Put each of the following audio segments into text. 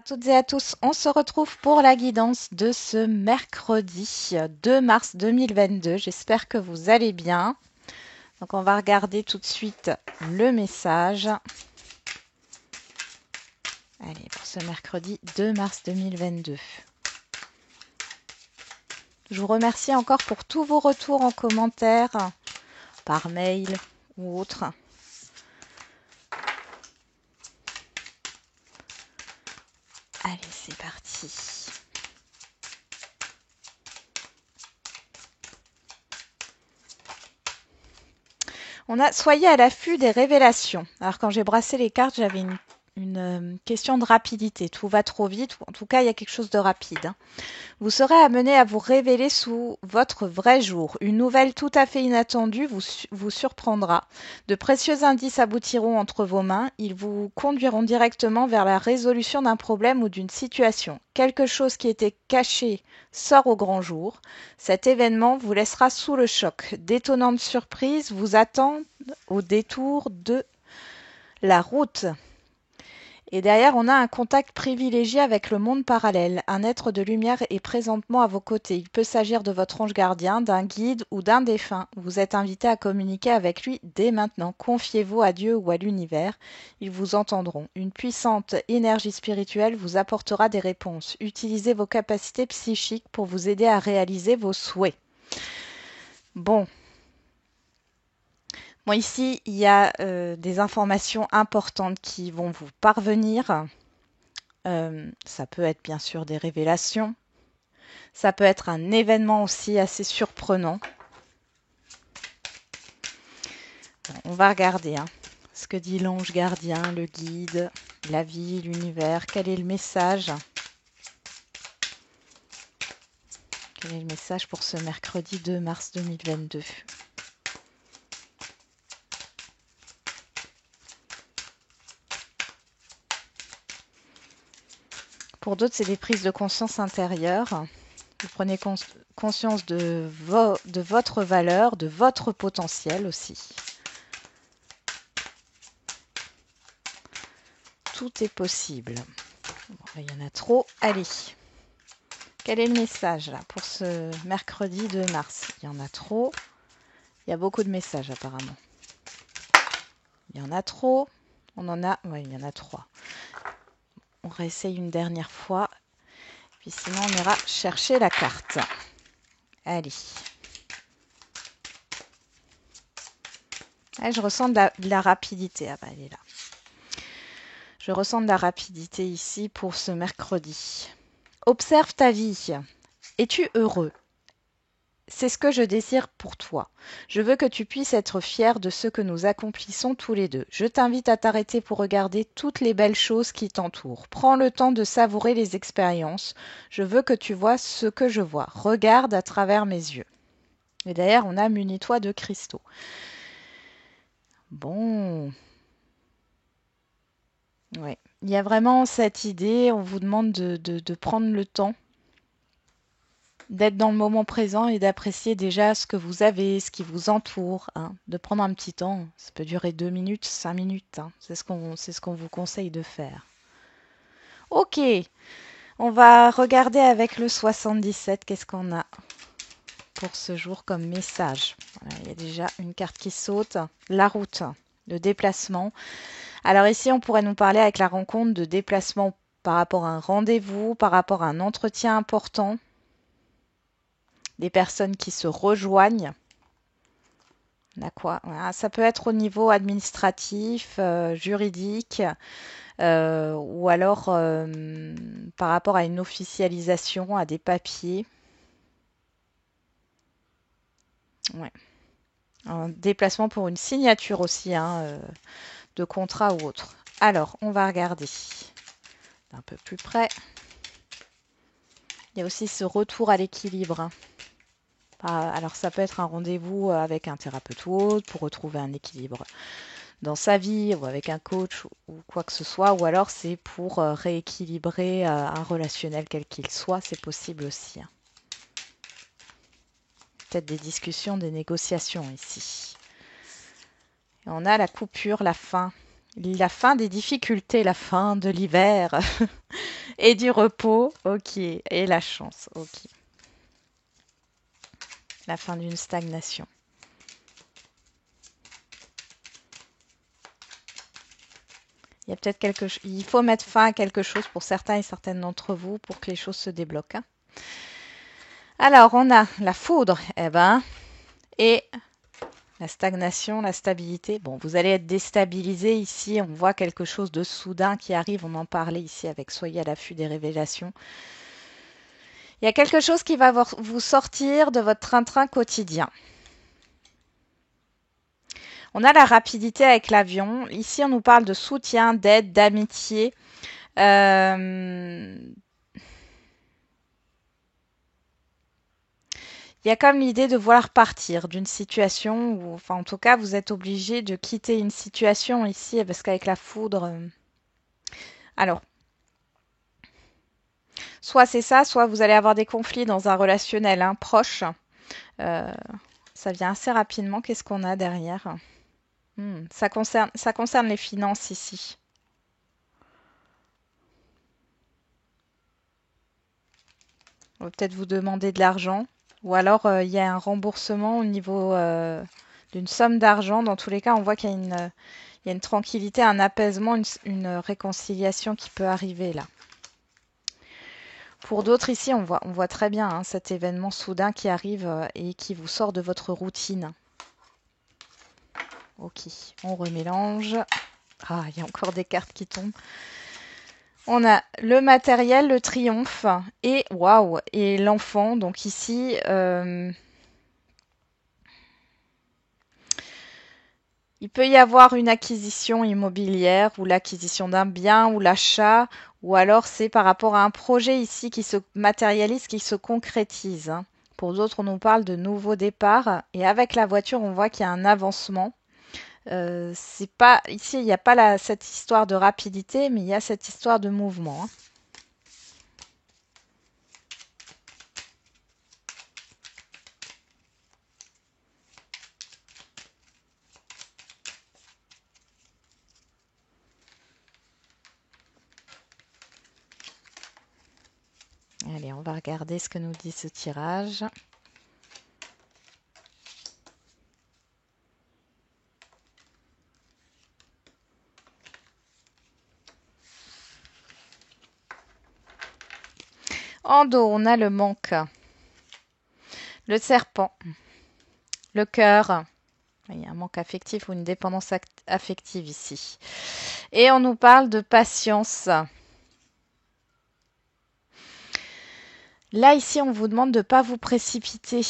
À toutes et à tous, on se retrouve pour la guidance de ce mercredi 2 mars 2022. J'espère que vous allez bien. Donc on va regarder tout de suite le message. Allez, pour ce mercredi 2 mars 2022. Je vous remercie encore pour tous vos retours en commentaire, par mail ou autre. Allez, c'est parti. On a soyez à l'affût des révélations. Alors quand j'ai brassé les cartes, j'avais une question de rapidité. Tout va trop vite, ou en tout cas il y a quelque chose de rapide. Vous serez amené à vous révéler sous votre vrai jour. Une nouvelle tout à fait inattendue vous surprendra. De précieux indices aboutiront entre vos mains. Ils vous conduiront directement vers la résolution d'un problème ou d'une situation. Quelque chose qui était caché sort au grand jour. Cet événement vous laissera sous le choc. D'étonnantes surprises vous attendent au détour de la route. Et derrière, on a un contact privilégié avec le monde parallèle. Un être de lumière est présentement à vos côtés. Il peut s'agir de votre ange gardien, d'un guide ou d'un défunt. Vous êtes invité à communiquer avec lui dès maintenant. Confiez-vous à Dieu ou à l'univers. Ils vous entendront. Une puissante énergie spirituelle vous apportera des réponses. Utilisez vos capacités psychiques pour vous aider à réaliser vos souhaits. Bon. Bon, ici, il y a des informations importantes qui vont vous parvenir. Ça peut être bien sûr des révélations. Ça peut être un événement aussi assez surprenant. Bon, on va regarder ce que dit l'ange gardien, le guide, la vie, l'univers. Quel est le message? Quel est le message pour ce mercredi 2 mars 2022? Pour d'autres, c'est des prises de conscience intérieures. Vous prenez conscience de votre valeur, de votre potentiel aussi. Tout est possible. Bon, il y en a trop. Allez. Quel est le message là pour ce mercredi 2 mars? Il y en a trop. Il y a beaucoup de messages apparemment. Il y en a trop. On en a... Oui, il y en a 3. On réessaye une dernière fois. Puis sinon, on ira chercher la carte. Allez. Ah, je ressens de la rapidité. Ah bah, elle est là. Je ressens de la rapidité ici pour ce mercredi. Observe ta vie. Es-tu heureux? C'est ce que je désire pour toi. Je veux que tu puisses être fier de ce que nous accomplissons tous les deux. Je t'invite à t'arrêter pour regarder toutes les belles choses qui t'entourent. Prends le temps de savourer les expériences. Je veux que tu vois ce que je vois. Regarde à travers mes yeux. Et d'ailleurs, on a munis-toi de cristaux. Bon. Ouais. Il y a vraiment cette idée, on vous demande de prendre le temps d'être dans le moment présent et d'apprécier déjà ce que vous avez, ce qui vous entoure, de prendre un petit temps. Ça peut durer 2 minutes, 5 minutes. C'est ce qu'on vous conseille de faire. Ok, on va regarder avec le 77, qu'est-ce qu'on a pour ce jour comme message. Voilà, il y a déjà une carte qui saute. La route, le déplacement. Alors ici, on pourrait nous parler avec la rencontre de déplacement par rapport à un rendez-vous, par rapport à un entretien important. Des personnes qui se rejoignent. Voilà, ça peut être au niveau administratif, juridique, ou alors par rapport à une officialisation, à des papiers. Ouais. Un déplacement pour une signature aussi, de contrat ou autre. Alors, on va regarder d'un peu plus près. Il y a aussi ce retour à l'équilibre. Alors, ça peut être un rendez-vous avec un thérapeute ou autre pour retrouver un équilibre dans sa vie ou avec un coach ou quoi que ce soit, ou alors c'est pour rééquilibrer un relationnel quel qu'il soit, c'est possible aussi. Peut-être des discussions, des négociations ici. Et on a la coupure, la fin. La fin des difficultés, la fin de l'hiver et du repos. Ok. Et la chance. Ok. La fin d'une stagnation. Il y a peut-être quelque chose. Il faut mettre fin à quelque chose pour certains et certaines d'entre vous pour que les choses se débloquent, hein. Alors, on a la foudre, eh ben, et la stagnation, la stabilité. Bon, vous allez être déstabilisé ici. On voit quelque chose de soudain qui arrive. On en parlait ici avec Soyez à l'affût des révélations. Il y a quelque chose qui va vous sortir de votre train-train quotidien. On a la rapidité avec l'avion. Ici, on nous parle de soutien, d'aide, d'amitié. Il y a comme l'idée de vouloir partir d'une situation où, enfin, en tout cas, vous êtes obligé de quitter une situation ici parce qu'avec la foudre. Alors, soit c'est ça, soit vous allez avoir des conflits dans un relationnel, hein, proche. Euh, Ça vient assez rapidement. Qu'est-ce qu'on a derrière? Ça concerne les finances ici. On va peut-être vous demander de l'argent. Ou alors, il y a un remboursement au niveau d'une somme d'argent. Dans tous les cas, on voit qu'il y a une tranquillité, un apaisement, une réconciliation qui peut arriver là. Pour d'autres ici, on voit très bien, hein, cet événement soudain qui arrive et qui vous sort de votre routine. Ok, on remélange. Ah, il y a encore des cartes qui tombent. On a le matériel, le triomphe et waouh, et l'enfant. Donc ici, il peut y avoir une acquisition immobilière ou l'acquisition d'un bien ou l'achat, ou alors c'est par rapport à un projet ici qui se matérialise, qui se concrétise, hein. Pour d'autres, on nous parle de nouveaux départs et avec la voiture, on voit qu'il y a un avancement. C'est pas ici, il n'y a pas cette histoire de rapidité, mais il y a cette histoire de mouvement, hein. Allez, on va regarder ce que nous dit ce tirage. En dos, on a le manque, le serpent, le cœur. Il y a un manque affectif ou une dépendance affective ici. Et on nous parle de patience. Là, ici, on vous demande de ne pas vous précipiter.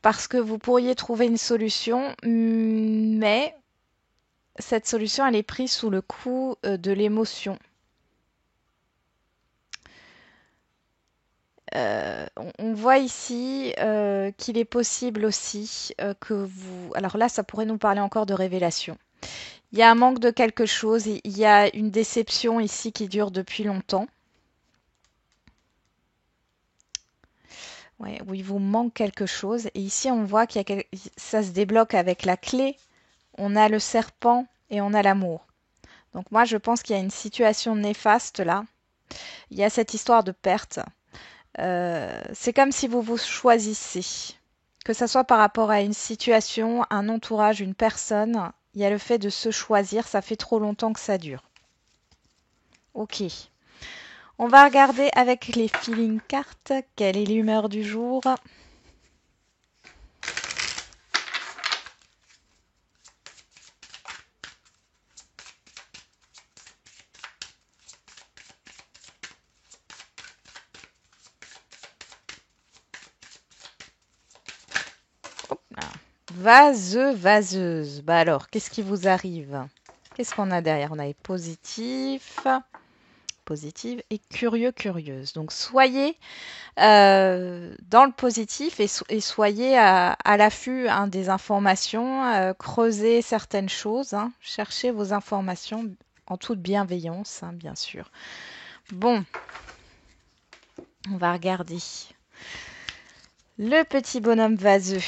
Parce que vous pourriez trouver une solution, mais cette solution, elle est prise sous le coup de l'émotion. On voit ici qu'il est possible aussi que vous... Alors là, ça pourrait nous parler encore de révélation. Il y a un manque de quelque chose, il y a une déception ici qui dure depuis longtemps. Ouais, où il vous manque quelque chose. Et ici, on voit ça se débloque avec la clé. On a le serpent et on a l'amour. Donc moi, je pense qu'il y a une situation néfaste là. Il y a cette histoire de perte. C'est comme si vous vous choisissez. Que ce soit par rapport à une situation, un entourage, une personne, il y a le fait de se choisir. Ça fait trop longtemps que ça dure. Ok. On va regarder avec les feeling cartes quelle est l'humeur du jour. Hop là. Vaseux, vaseuse. Bah alors, qu'est-ce qui vous arrive? Qu'est-ce qu'on a derrière? On a les positifs, positive et curieux, curieuse. Donc soyez dans le positif et soyez à l'affût, hein, des informations, creusez certaines choses, hein, cherchez vos informations en toute bienveillance, hein, bien sûr. Bon, on va regarder le petit bonhomme vaseux.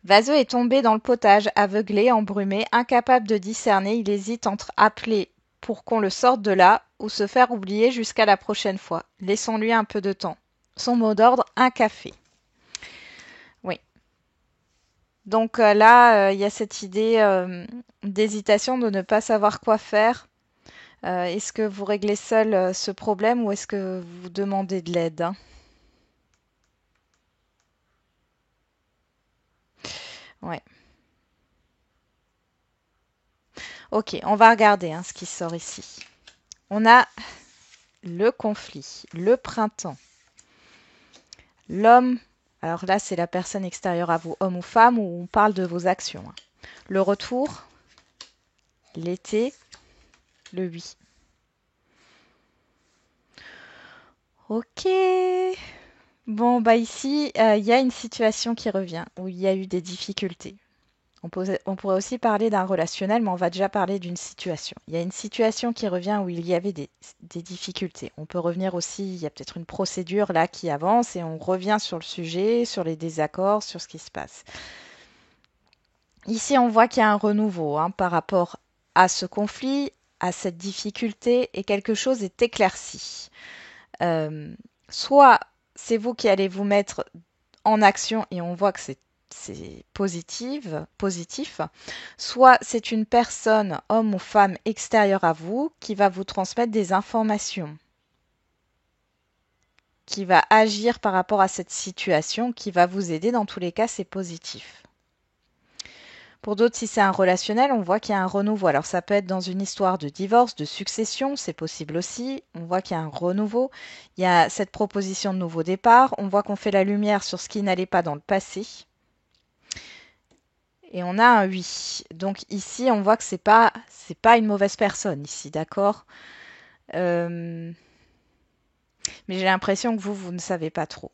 Vaseux est tombé dans le potage, aveuglé, embrumé, incapable de discerner. Il hésite entre appeler pour qu'on le sorte de là ou se faire oublier jusqu'à la prochaine fois. Laissons-lui un peu de temps. Son mot d'ordre, un café. Oui. Donc là, il y a cette idée d'hésitation, de ne pas savoir quoi faire. Est-ce que vous réglez seul ce problème ou est-ce que vous demandez de l'aide, hein? Ouais. Ok, on va regarder ce qui sort ici. On a le conflit, le printemps, l'homme. Alors là, c'est la personne extérieure à vous, homme ou femme, où on parle de vos actions. Le retour, l'été, le oui. Ok. Bon, bah ici, il y a une situation qui revient, où il y a eu des difficultés. On pourrait aussi parler d'un relationnel, mais on va déjà parler d'une situation. Il y a une situation qui revient où il y avait des difficultés. On peut revenir aussi, il y a peut-être une procédure là qui avance et on revient sur le sujet, sur les désaccords, sur ce qui se passe. Ici, on voit qu'il y a un renouveau par rapport à ce conflit, à cette difficulté, et quelque chose est éclairci. Soit c'est vous qui allez vous mettre en action et on voit que c'est positif, soit c'est une personne, homme ou femme extérieure à vous, qui va vous transmettre des informations, qui va agir par rapport à cette situation, qui va vous aider. Dans tous les cas, c'est positif. Pour d'autres, si c'est un relationnel, on voit qu'il y a un renouveau. Alors ça peut être dans une histoire de divorce, de succession, c'est possible aussi. On voit qu'il y a un renouveau. Il y a cette proposition de nouveau départ. On voit qu'on fait la lumière sur ce qui n'allait pas dans le passé. Et on a un oui. Donc ici, on voit que c'est pas une mauvaise personne ici, d'accord. Mais j'ai l'impression que vous ne savez pas trop.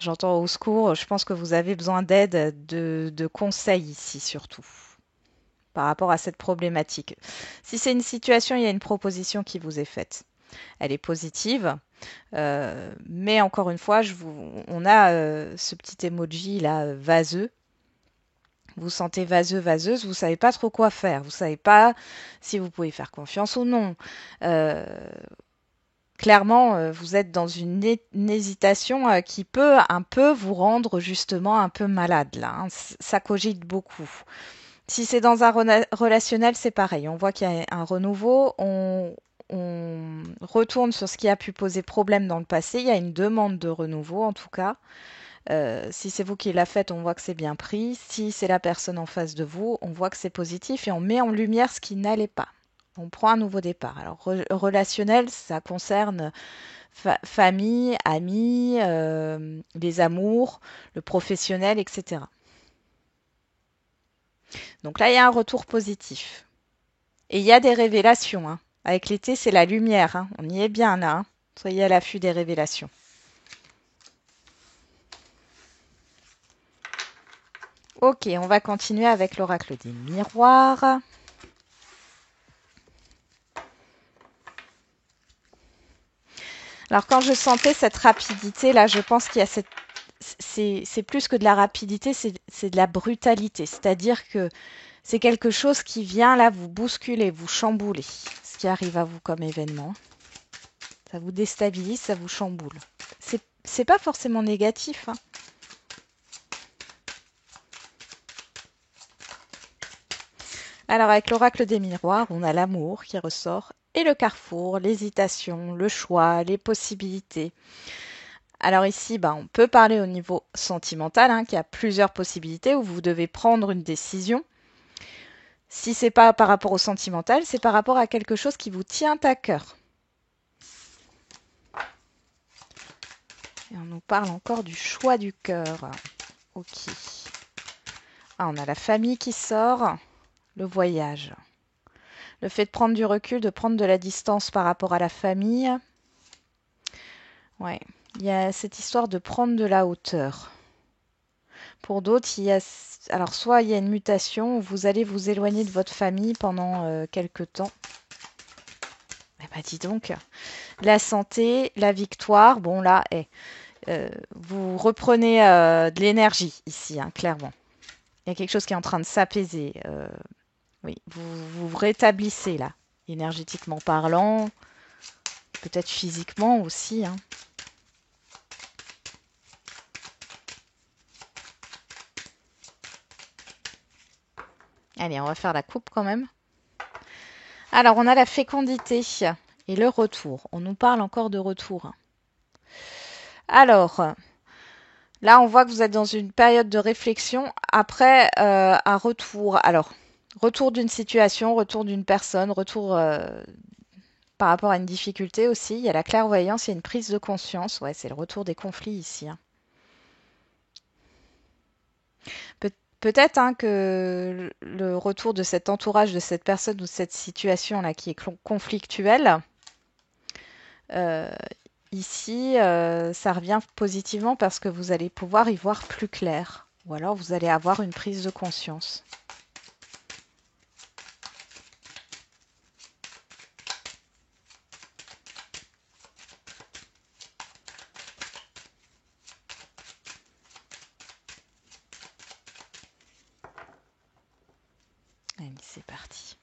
J'entends au secours, je pense que vous avez besoin d'aide, de conseils ici surtout, par rapport à cette problématique. Si c'est une situation, il y a une proposition qui vous est faite. Elle est positive, mais encore une fois, on a ce petit emoji là, vaseux. Vous sentez vaseux, vaseuse, vous savez pas trop quoi faire, vous savez pas si vous pouvez faire confiance ou non. Euh, Clairement, vous êtes dans une hésitation qui peut un peu vous rendre justement un peu malade là. Ça cogite beaucoup. Si c'est dans un relationnel, c'est pareil. On voit qu'il y a un renouveau. On retourne sur ce qui a pu poser problème dans le passé. Il y a une demande de renouveau en tout cas. Si c'est vous qui la faites, on voit que c'est bien pris. Si c'est la personne en face de vous, on voit que c'est positif et on met en lumière ce qui n'allait pas. On prend un nouveau départ. Alors, relationnel, ça concerne famille, amis, les amours, le professionnel, etc. Donc là, il y a un retour positif. Et il y a des révélations. Avec l'été, c'est la lumière. On y est bien là. Soyez à l'affût des révélations. Ok, on va continuer avec l'oracle des miroirs. Alors quand je sentais cette rapidité, là, je pense qu'il y a c'est plus que de la rapidité, c'est de la brutalité. C'est-à-dire que c'est quelque chose qui vient là vous bousculer, vous chambouler. Ce qui arrive à vous comme événement. Ça vous déstabilise, ça vous chamboule. C'est pas forcément négatif. Alors avec l'oracle des miroirs, on a l'amour qui ressort et le carrefour, l'hésitation, le choix, les possibilités. Alors ici, on peut parler au niveau sentimental, qu'il y a plusieurs possibilités où vous devez prendre une décision. Si c'est pas par rapport au sentimental, c'est par rapport à quelque chose qui vous tient à cœur. Et on nous parle encore du choix du cœur. Ok. On a la famille qui sort, le voyage. Le fait de prendre du recul, de prendre de la distance par rapport à la famille. Ouais. Il y a cette histoire de prendre de la hauteur. Pour d'autres, alors soit il y a une mutation où vous allez vous éloigner de votre famille pendant quelques temps. Eh ben dis donc, la santé, la victoire, bon là, vous reprenez de l'énergie ici, hein, clairement. Il y a quelque chose qui est en train de s'apaiser. Oui, vous rétablissez là, énergétiquement parlant, peut-être physiquement aussi, hein. Allez, on va faire la coupe quand même. Alors, on a la fécondité et le retour. On nous parle encore de retour. Alors, là, on voit que vous êtes dans une période de réflexion après un retour. Alors, retour d'une situation, retour d'une personne, retour par rapport à une difficulté aussi. Il y a la clairvoyance, il y a une prise de conscience. Ouais, c'est le retour des conflits ici, hein. Peut-être hein, que le retour de cet entourage, de cette personne ou de cette situation-là qui est conflictuelle, euh, ici, ça revient positivement parce que vous allez pouvoir y voir plus clair. Ou alors vous allez avoir une prise de conscience. Allez, c'est parti.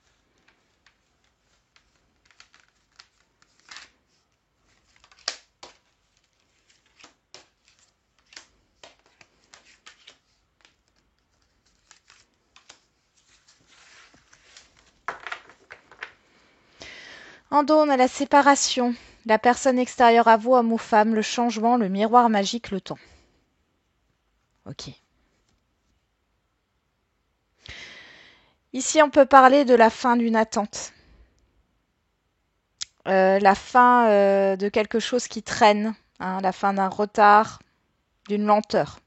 En dos, on a la séparation. La personne extérieure à vous, homme ou femme, le changement, le miroir magique, le temps. Ok. Ici, on peut parler de la fin d'une attente. La fin de quelque chose qui traîne, hein, la fin d'un retard, d'une lenteur.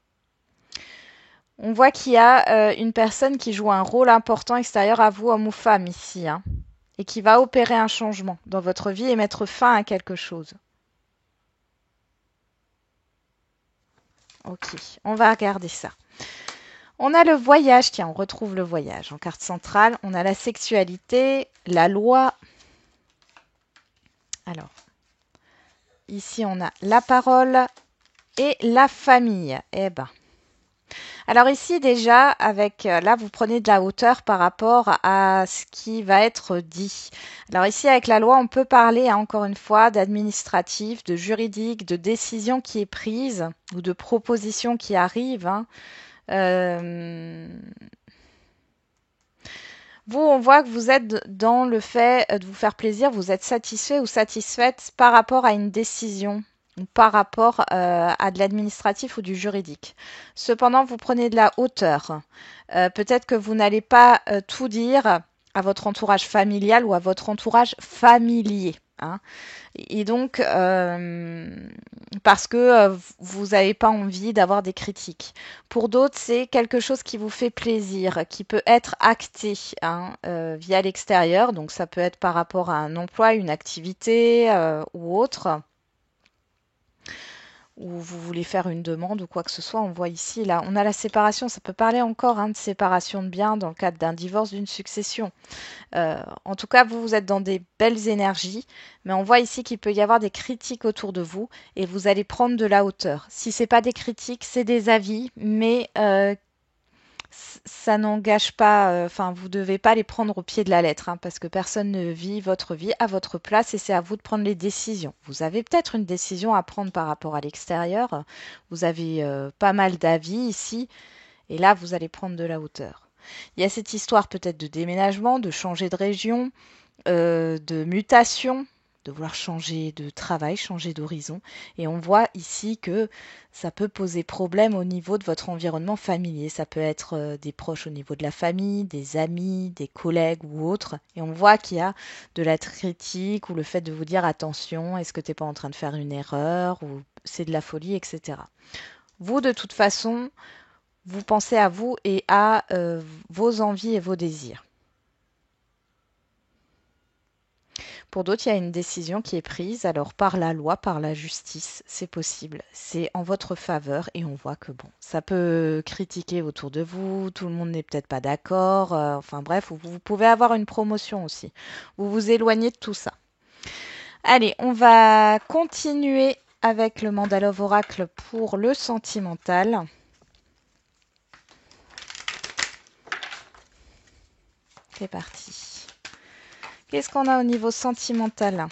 On voit qu'il y a une personne qui joue un rôle important extérieur à vous, homme ou femme, ici, hein, et qui va opérer un changement dans votre vie et mettre fin à quelque chose. Ok, on va regarder ça. On a le voyage, tiens, on retrouve le voyage en carte centrale. On a la sexualité, la loi. Alors, ici, on a la parole et la famille. Eh ben. Alors ici, déjà, avec là, vous prenez de la hauteur par rapport à ce qui va être dit. Alors ici, avec la loi, on peut parler, hein, encore une fois, d'administratif, de juridique, de décision qui est prise ou de proposition qui arrive, hein. Vous, on voit que vous êtes dans le fait de vous faire plaisir, vous êtes satisfait ou satisfaite par rapport à une décision ou par rapport à de l'administratif ou du juridique. Cependant, vous prenez de la hauteur. Peut-être que vous n'allez pas tout dire à votre entourage familial ou à votre entourage familier, hein. Et donc, parce que vous n'avez pas envie d'avoir des critiques. Pour d'autres, c'est quelque chose qui vous fait plaisir, qui peut être acté, hein, via l'extérieur. Donc, ça peut être par rapport à un emploi, une activité ou autre, ou vous voulez faire une demande ou quoi que ce soit. On voit ici, là, on a la séparation. Ça peut parler encore, hein, de séparation de biens dans le cadre d'un divorce, d'une succession. En tout cas, vous êtes dans des belles énergies, mais on voit ici qu'il peut y avoir des critiques autour de vous et vous allez prendre de la hauteur. Si c'est pas des critiques, c'est des avis, mais ça n'engage pas. Enfin, vous devez pas les prendre au pied de la lettre, hein, parce que personne ne vit votre vie à votre place et c'est à vous de prendre les décisions. Vous avez peut-être une décision à prendre par rapport à l'extérieur. Vous avez pas mal d'avis ici, et là, vous allez prendre de la hauteur. Il y a cette histoire peut-être de déménagement, de changer de région, de mutation, de vouloir changer de travail, changer d'horizon. Et on voit ici que ça peut poser problème au niveau de votre environnement familier. Ça peut être des proches au niveau de la famille, des amis, des collègues ou autres. Et on voit qu'il y a de la critique ou le fait de vous dire attention, est-ce que tu n'es pas en train de faire une erreur ou c'est de la folie, etc. Vous, de toute façon, vous pensez à vous et à vos envies et vos désirs. Pour d'autres, il y a une décision qui est prise, alors par la loi, par la justice, c'est possible. C'est en votre faveur et on voit que bon, ça peut critiquer autour de vous, tout le monde n'est peut-être pas d'accord, enfin bref, vous pouvez avoir une promotion aussi. Vous vous éloignez de tout ça. Allez, on va continuer avec le Mandalove Oracle pour le sentimental. C'est parti. Qu'est-ce qu'on a au niveau sentimental?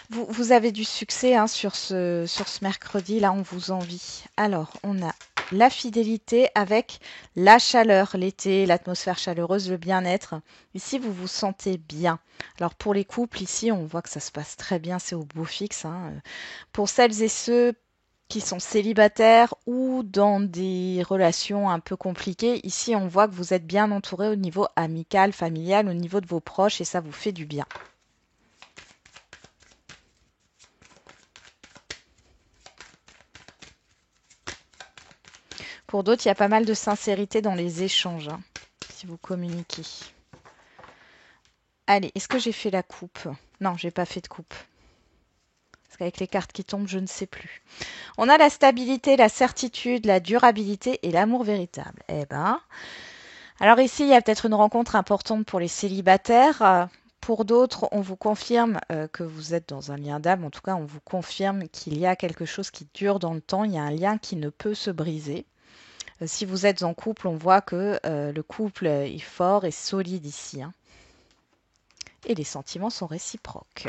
Vous avez du succès hein, sur ce mercredi, là on vous envie. Alors, on a la fidélité avec la chaleur, l'été, l'atmosphère chaleureuse, le bien-être. Ici, vous vous sentez bien. Alors, pour les couples, ici, on voit que ça se passe très bien, c'est au beau fixe. Hein. Pour celles et ceux qui sont célibataires ou dans des relations un peu compliquées, ici, on voit que vous êtes bien entouré au niveau amical, familial, au niveau de vos proches et ça vous fait du bien. Pour d'autres, il y a pas mal de sincérité dans les échanges, hein, si vous communiquez. Allez, est-ce que j'ai fait la coupe? Non, j'ai pas fait de coupe. Parce qu'avec les cartes qui tombent, je ne sais plus. On a la stabilité, la certitude, la durabilité et l'amour véritable. Eh ben, alors ici, il y a peut-être une rencontre importante pour les célibataires. Pour d'autres, on vous confirme que vous êtes dans un lien d'âme. En tout cas, on vous confirme qu'il y a quelque chose qui dure dans le temps. Il y a un lien qui ne peut se briser. Si vous êtes en couple, on voit que le couple est fort et solide ici. Hein. Et les sentiments sont réciproques.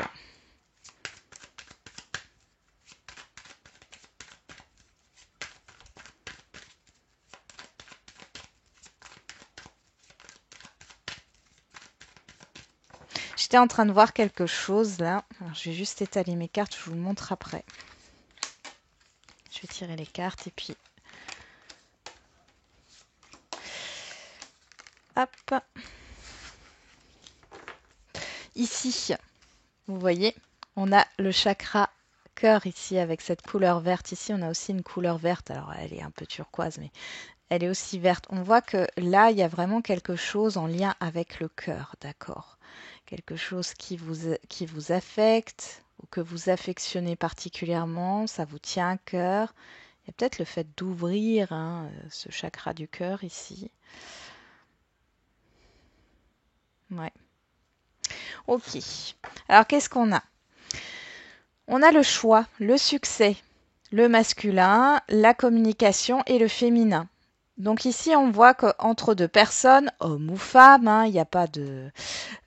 J'étais en train de voir quelque chose là. Alors, je vais juste étaler mes cartes, je vous le montre après. Je vais tirer les cartes et puis... Hop. Ici, vous voyez, on a le chakra cœur ici avec cette couleur verte. Ici, on a aussi une couleur verte. Alors, elle est un peu turquoise, mais elle est aussi verte. On voit que là, il y a vraiment quelque chose en lien avec le cœur, d'accord? Quelque chose qui vous affecte ou que vous affectionnez particulièrement, ça vous tient à cœur. Il y a peut-être le fait d'ouvrir hein, ce chakra du cœur ici. Ouais. Ok. Alors, qu'est-ce qu'on a? On a le choix, le succès, le masculin, la communication et le féminin. Donc ici, on voit qu'entre deux personnes, homme ou femme, hein, il n'y a pas de...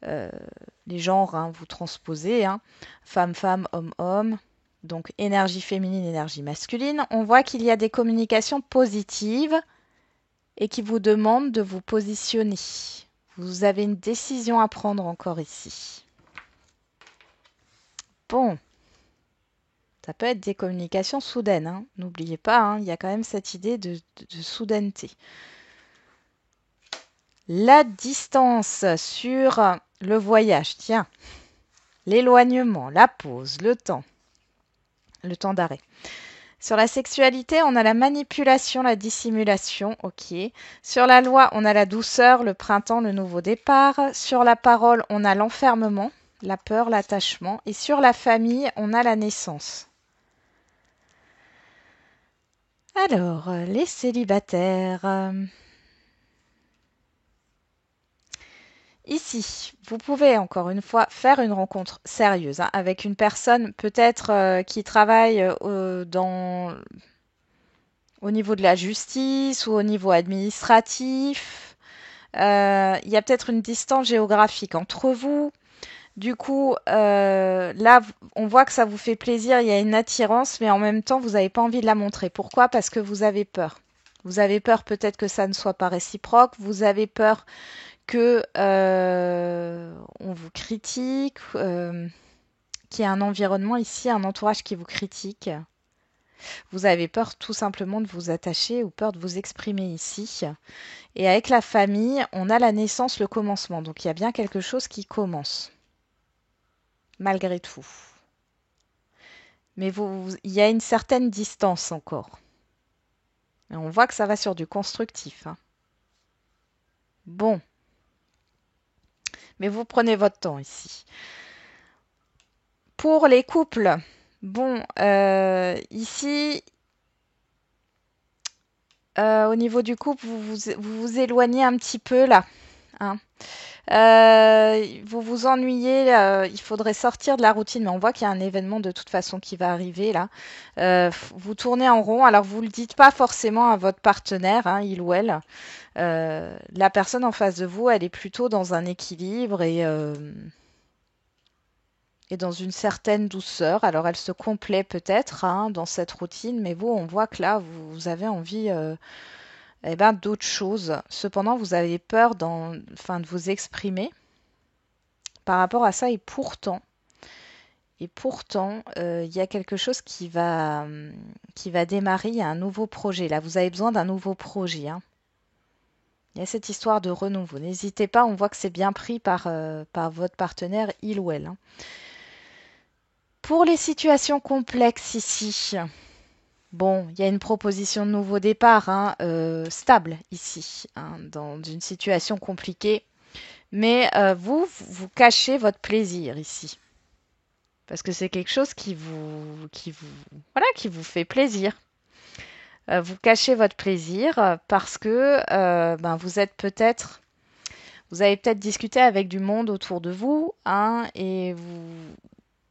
les genres, hein, vous transposez, hein, femme-femme, homme-homme. Donc énergie féminine, énergie masculine. On voit qu'il y a des communications positives et qui vous demandent de vous positionner. Vous avez une décision à prendre encore ici. Bon, ça peut être des communications soudaines. Hein. N'oubliez pas, hein, il y a quand même cette idée de soudaineté. La distance sur le voyage, tiens, l'éloignement, la pause, le temps d'arrêt. Sur la sexualité, on a la manipulation, la dissimulation, ok. Sur la loi, on a la douceur, le printemps, le nouveau départ. Sur la parole, on a l'enfermement, la peur, l'attachement. Et sur la famille, on a la naissance. Alors, les célibataires. Ici, vous pouvez encore une fois faire une rencontre sérieuse hein, avec une personne peut-être qui travaille au niveau de la justice ou au niveau administratif. Il y a peut-être une distance géographique entre vous. Du coup, là, on voit que ça vous fait plaisir, il y a une attirance, mais en même temps, vous n'avez pas envie de la montrer. Pourquoi? Parce que vous avez peur. Vous avez peur peut-être que ça ne soit pas réciproque. Vous avez peur que on vous critique, qu'il y ait un environnement ici, un entourage qui vous critique. Vous avez peur tout simplement de vous attacher ou peur de vous exprimer ici. Et avec la famille, on a la naissance, le commencement. Donc il y a bien quelque chose qui commence, malgré tout. Mais il y a une certaine distance encore. Et on voit que ça va sur du constructif. Hein. Bon. Mais vous prenez votre temps ici. Pour les couples, Bon, ici, au niveau du couple, vous vous éloignez un petit peu là, hein. Vous vous ennuyez, il faudrait sortir de la routine, mais on voit qu'il y a un événement de toute façon qui va arriver là. Vous tournez en rond, alors vous le dites pas forcément à votre partenaire, hein, il ou elle. La personne en face de vous, elle est plutôt dans un équilibre et dans une certaine douceur. Alors elle se complaît peut-être, hein, dans cette routine, mais vous, on voit que là, vous avez envie eh ben, d'autre chose. Cependant, vous avez peur enfin, de vous exprimer par rapport à ça, et pourtant, il y a quelque chose qui va démarrer. Il y a un nouveau projet. Là, vous avez besoin d'un nouveau projet, hein. Il y a cette histoire de renouveau. N'hésitez pas, on voit que c'est bien pris par votre partenaire, il ou elle, hein. Pour les situations complexes ici, bon, il y a une proposition de nouveau départ, hein, stable ici, hein, dans une situation compliquée. Mais vous cachez votre plaisir ici. Parce que c'est quelque chose voilà, qui vous fait plaisir. Vous cachez votre plaisir parce que ben, vous avez peut-être discuté avec du monde autour de vous, hein, et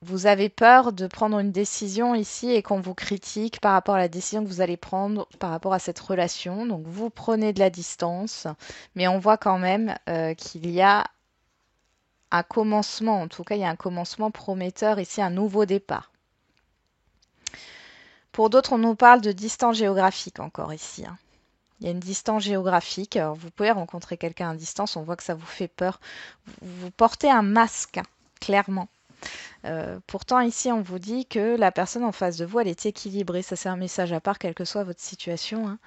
vous avez peur de prendre une décision ici et qu'on vous critique par rapport à la décision que vous allez prendre par rapport à cette relation. Donc vous prenez de la distance, mais on voit quand même qu'il y a un commencement, en tout cas il y a un commencement prometteur ici, un nouveau départ. Pour d'autres, on nous parle de distance géographique encore ici, hein. Il y a une distance géographique. Alors, vous pouvez rencontrer quelqu'un à distance, on voit que ça vous fait peur. Vous portez un masque, hein, clairement. Pourtant, ici, on vous dit que la personne en face de vous, elle est équilibrée. Ça, c'est un message à part, quelle que soit votre situation, hein.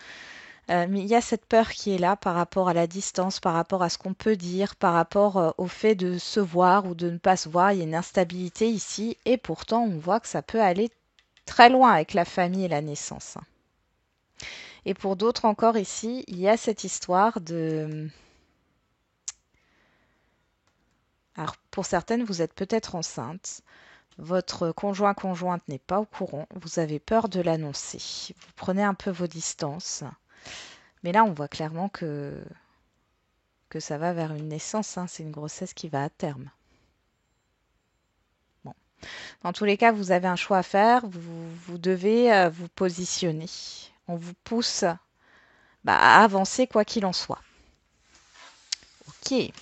Mais il y a cette peur qui est là par rapport à la distance, par rapport à ce qu'on peut dire, par rapport au fait de se voir ou de ne pas se voir. Il y a une instabilité ici et pourtant on voit que ça peut aller très loin avec la famille et la naissance. Et pour d'autres encore ici, il y a cette histoire de... Alors pour certaines, vous êtes peut-être enceinte. Votre conjointe n'est pas au courant. Vous avez peur de l'annoncer. Vous prenez un peu vos distances. Mais là, on voit clairement que ça va vers une naissance, hein. C'est une grossesse qui va à terme. Bon. Dans tous les cas, vous avez un choix à faire. Vous devez vous positionner. On vous pousse, bah, à avancer quoi qu'il en soit. Ok.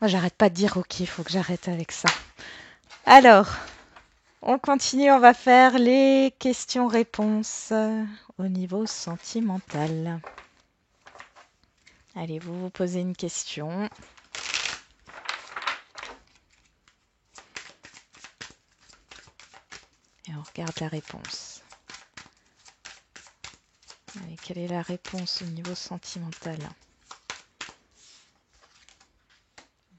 Moi, j'arrête pas de dire ok, il faut que j'arrête avec ça. Alors, on continue, on va faire les questions-réponses au niveau sentimental. Allez, vous vous posez une question. Et on regarde la réponse. Allez, quelle est la réponse au niveau sentimental?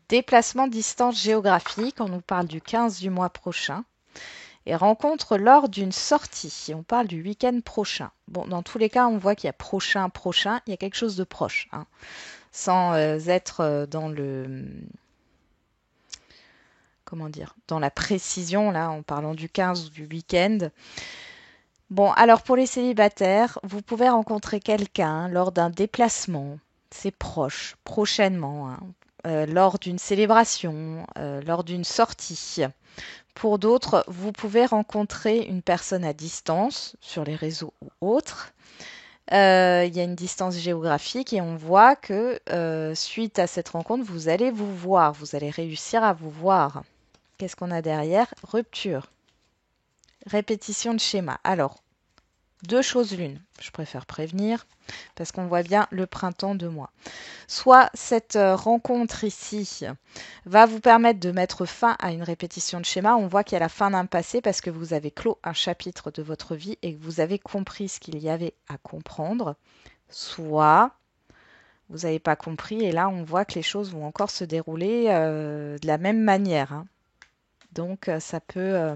Déplacement distance géographique, on nous parle du 15 du mois prochain. Et rencontre lors d'une sortie. On parle du week-end prochain. Bon, dans tous les cas, on voit qu'il y a prochain, il y a quelque chose de proche, hein, sans être dans le... Comment dire? Dans la précision, là, en parlant du 15 ou du week-end. Bon, alors pour les célibataires, vous pouvez rencontrer quelqu'un lors d'un déplacement. C'est proche, prochainement, hein, lors d'une célébration, lors d'une sortie. Pour d'autres, vous pouvez rencontrer une personne à distance, sur les réseaux ou autres. Il y a une distance géographique et on voit que suite à cette rencontre, vous allez vous voir, vous allez réussir à vous voir. Qu'est-ce qu'on a derrière? Rupture, répétition de schéma. Alors, deux choses l'une. Je préfère prévenir parce qu'on voit bien le printemps de moi. Soit cette rencontre ici va vous permettre de mettre fin à une répétition de schéma. On voit qu'il y a la fin d'un passé parce que vous avez clos un chapitre de votre vie et que vous avez compris ce qu'il y avait à comprendre. Soit vous n'avez pas compris et là on voit que les choses vont encore se dérouler de la même manière, hein. Donc ça peut...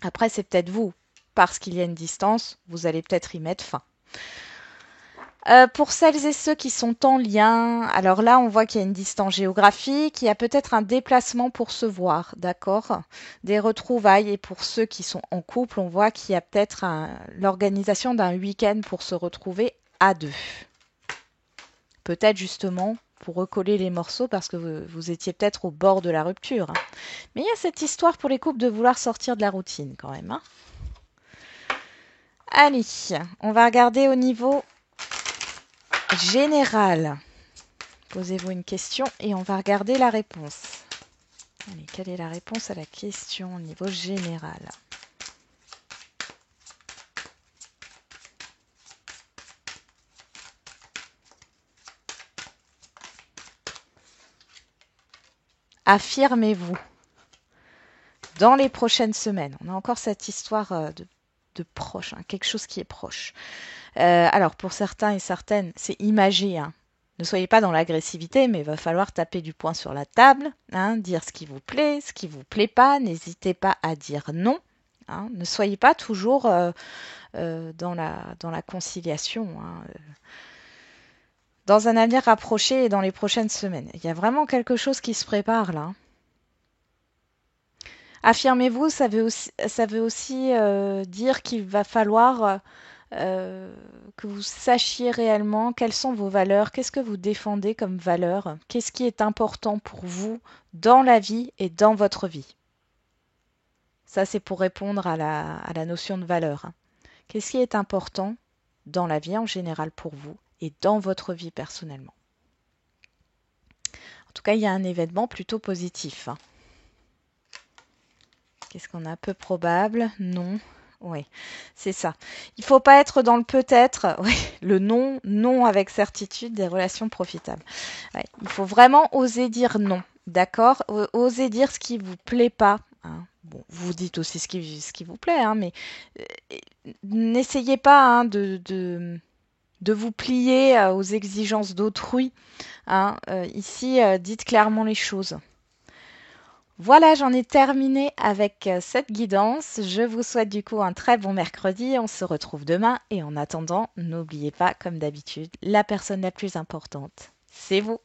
Après c'est peut-être vous. Parce qu'il y a une distance, vous allez peut-être y mettre fin. Pour celles et ceux qui sont en lien, alors là, on voit qu'il y a une distance géographique, il y a peut-être un déplacement pour se voir, d'accord? Des retrouvailles. Et pour ceux qui sont en couple, on voit qu'il y a peut-être l'organisation d'un week-end pour se retrouver à deux. Peut-être justement pour recoller les morceaux parce que vous étiez peut-être au bord de la rupture. Mais il y a cette histoire pour les couples de vouloir sortir de la routine quand même. Allez, on va regarder au niveau général. Posez-vous une question et on va regarder la réponse. Allez, quelle est la réponse à la question au niveau général? Affirmez-vous dans les prochaines semaines. On a encore cette histoire de proche, quelque chose qui est proche. Alors, pour certains et certaines, c'est imagé. Ne soyez pas dans l'agressivité, mais il va falloir taper du poing sur la table, dire ce qui vous plaît, ce qui vous plaît pas. N'hésitez pas à dire non. Ne soyez pas toujours dans la conciliation. Dans un avenir rapproché et dans les prochaines semaines. Il y a vraiment quelque chose qui se prépare là. Affirmez-vous, ça veut aussi dire qu'il va falloir que vous sachiez réellement quelles sont vos valeurs, qu'est-ce que vous défendez comme valeur, qu'est-ce qui est important pour vous dans la vie et dans votre vie. Ça, c'est pour répondre à la notion de valeur. Qu'est-ce qui est important dans la vie en général pour vous et dans votre vie personnellement. En tout cas, il y a un événement plutôt positif. Qu'est-ce qu'on a? Peu probable? Non. Oui, c'est ça. Il faut pas être dans le peut-être. Oui, le non, non avec certitude, des relations profitables. Ouais, il faut vraiment oser dire non, d'accord? Oser dire ce qui vous plaît pas. Bon, vous dites aussi ce qui vous plaît, mais n'essayez pas de vous plier aux exigences d'autrui. Ici, dites clairement les choses. Voilà, j'en ai terminé avec cette guidance. Je vous souhaite du coup un très bon mercredi. On se retrouve demain et en attendant, n'oubliez pas, comme d'habitude, la personne la plus importante, c'est vous.